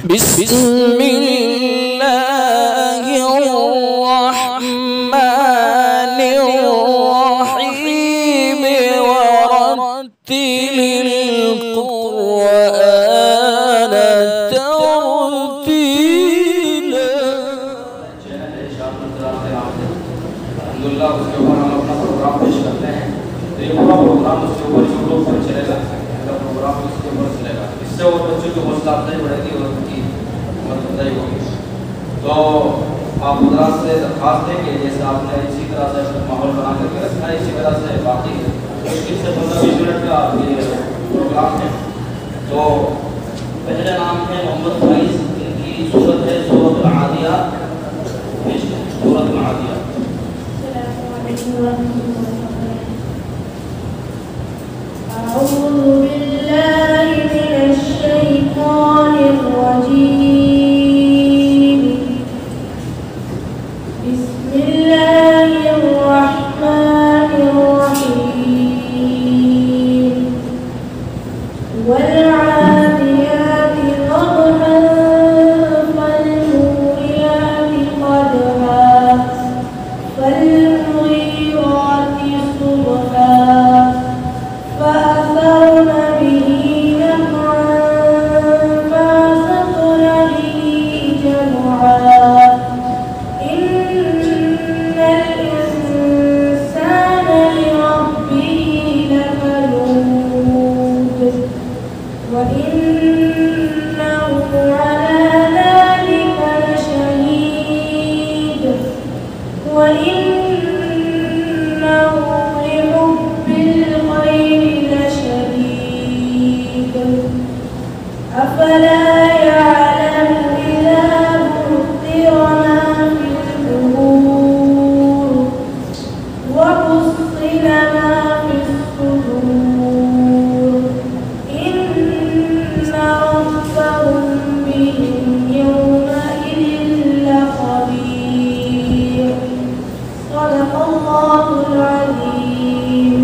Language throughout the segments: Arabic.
بسم الله الرحمن الرحيم ورتل القرآن ترتيلا। अल्हम्दुलिल्लाह उसके ऊपर हम अपना प्रोग्राम पेश करते हैं। तो ये पूरा प्रोग्राम उसके ऊपर यूट्यूब पर चलेगा, प्रोग्राम उसके ऊपर चलेगा। इससे और बच्चों की हौसला अफजाई बढ़ेगी और उनकी हिम्मत अफजाई होगी। तो आप हज़रात से दरख्वास्त है कि जैसे आपने इसी तरह से माहौल बना करके रखा है, इसी तरह से बाकी मुश्किल से 15-20 मिनट का ये प्रोग्राम है। तो पहले नाम है मोहम्मद फैज़, इनकी सूरत है सूरत आदिया। सूरत आदिया। أعوذ بالله من الشيطان الرجيم. بسم الله الرحمن الرحيم. والعاديات ضبحا فالموريات قدحا فالمغيرات صبحا فأثرن به نقعا فوسطن به جمعا. إن الإنسان لربه لكنود وإنه على ذلك لشهيد وإنه لحب الخير لشديد. أفلا يعلم إذا بعثر ما في القبور وحصل ما في الصدور إن ربهم بهم يومئذ لخبير. صدق الله العظيم.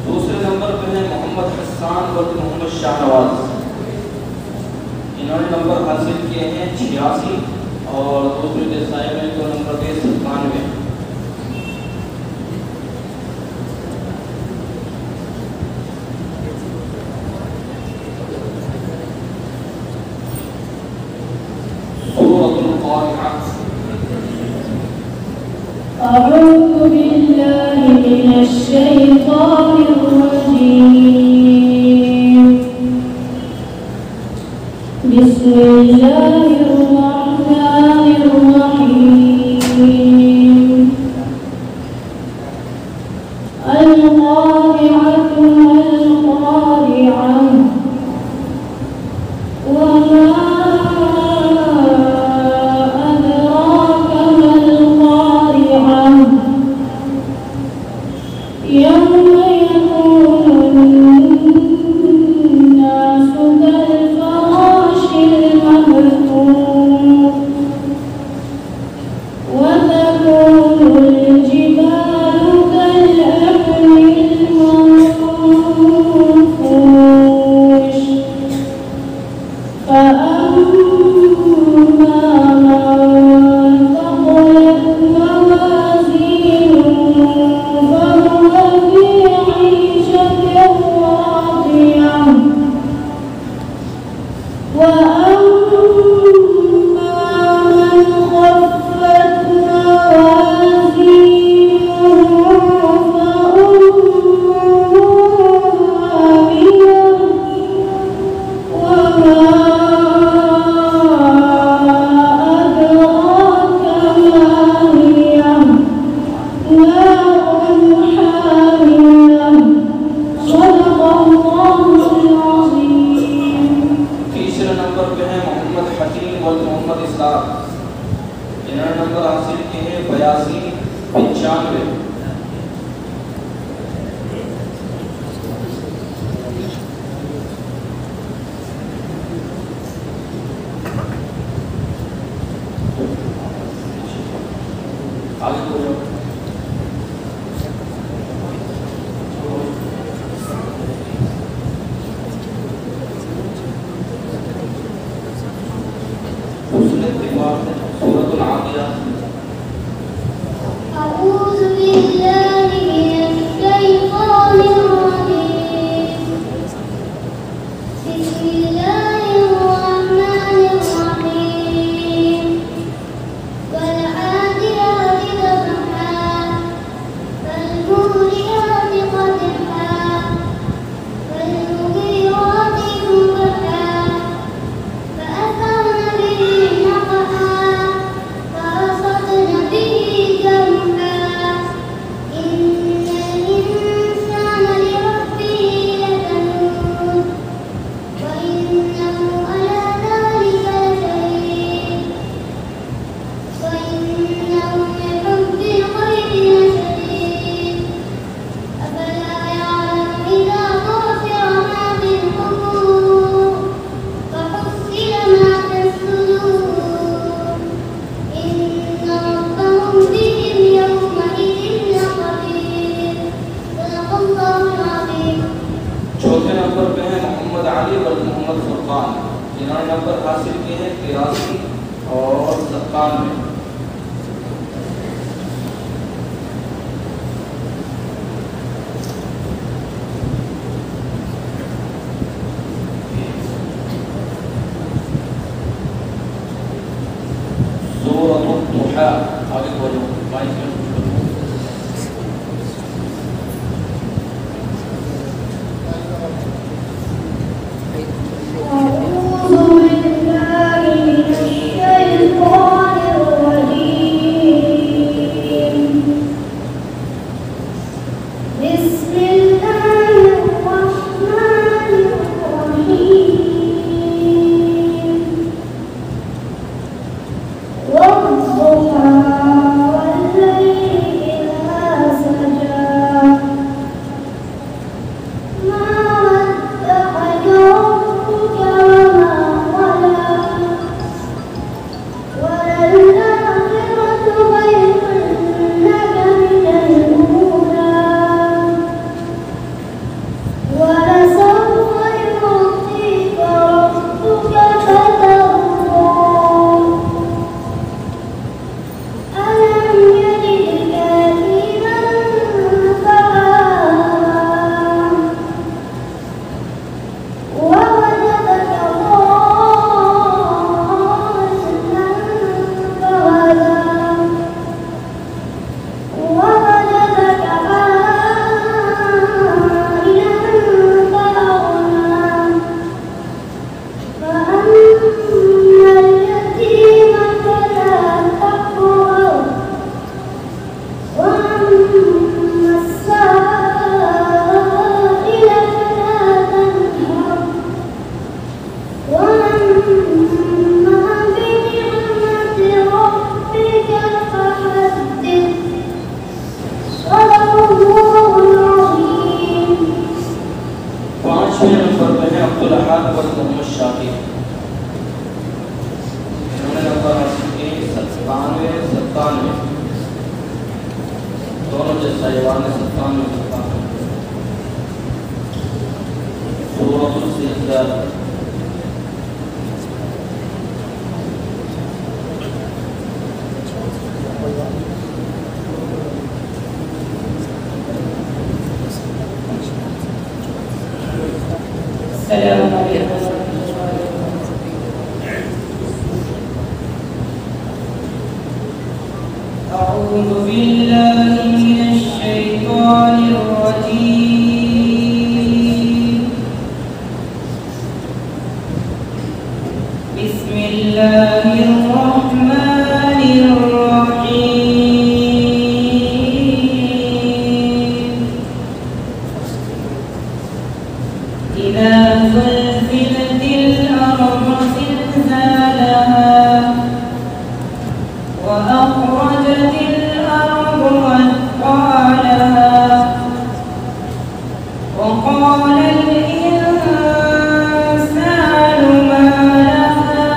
दूसरे नंबर पे है मोहम्मद हसन और मोहम्मद शाहनवाज। इन्होंने नंबर हासिल किए हैं 86 और दूसरे देसाई में तो नंबर दिए 97। सूरतुल क़ारिआ। أعوذ بالله من الشيطان الرجيم. بسم الله الرحمن الرحيم. القارعة ما القارعة وما يوم يكون الناس كالفراش المبثوث وتكون الجبال كالعهن المنفوش. فأما من ثقلت موازينه فهو في عيشة راضية. وأما من خفت موازينه فأمه هاوية. وما أدراك ما هي نار حامية. صدق الله العظيم. तीसरे नंबर पे है चौथे नंबर पे है मोहम्मद अली और मोहम्मद फुरकान, जिन्होंने नंबर हासिल किए हैं 83 और 97। सूरत दुहा, आगे बोलो माइक में। दोनों जैसा जवान है 97 सूरत सिजदा। أعوذ بالله من الشيطان الرجيم. بسم الله الرحمن الرحيم. إذا زلزلت الأرض زلزالها وأخرجت الأرض أثقالها وقال الإنسان ما لها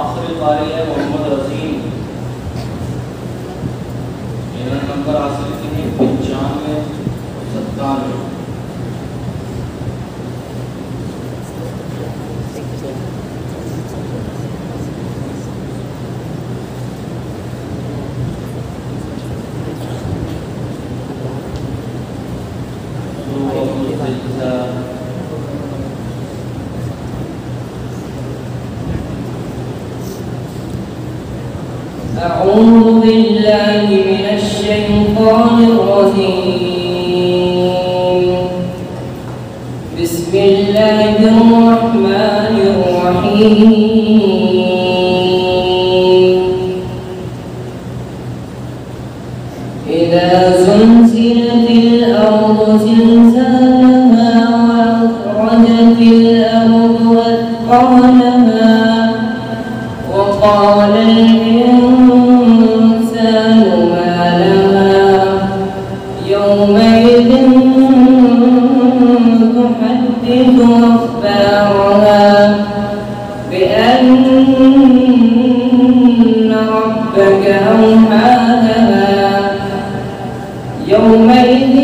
आखिरी कारी है मोहम्मद रजीम, इन्होंने नंबर हासिल किए 95-97। أعوذ بالله من الشيطان الرجيم. بسم الله الرحمن الرحيم. إذا زلزلت الأرض زلزالها وأخرجت الأرض أثقالها وقال الإنسان ما لها يومئذ تحدث أخبارها بأن ربك أوحى لها يومئذ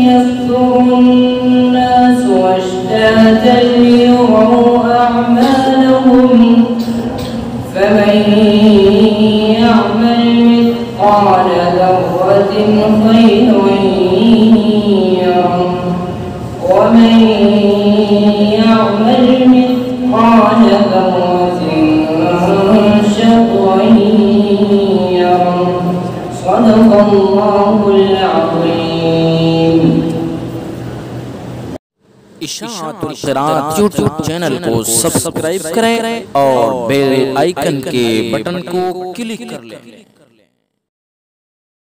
يصدر الناس أشتاتا ليروا أعمالهم فمن يعمل مثقال ذرة خيرا يره ومن يعمل مثقال ذرة شرا يره. صدق الله العظيم. इशाअतुल क़िराअत यूट्यूब चैनल को सब्सक्राइब करें और बेल आइकन के बटन को क्लिक कर लें।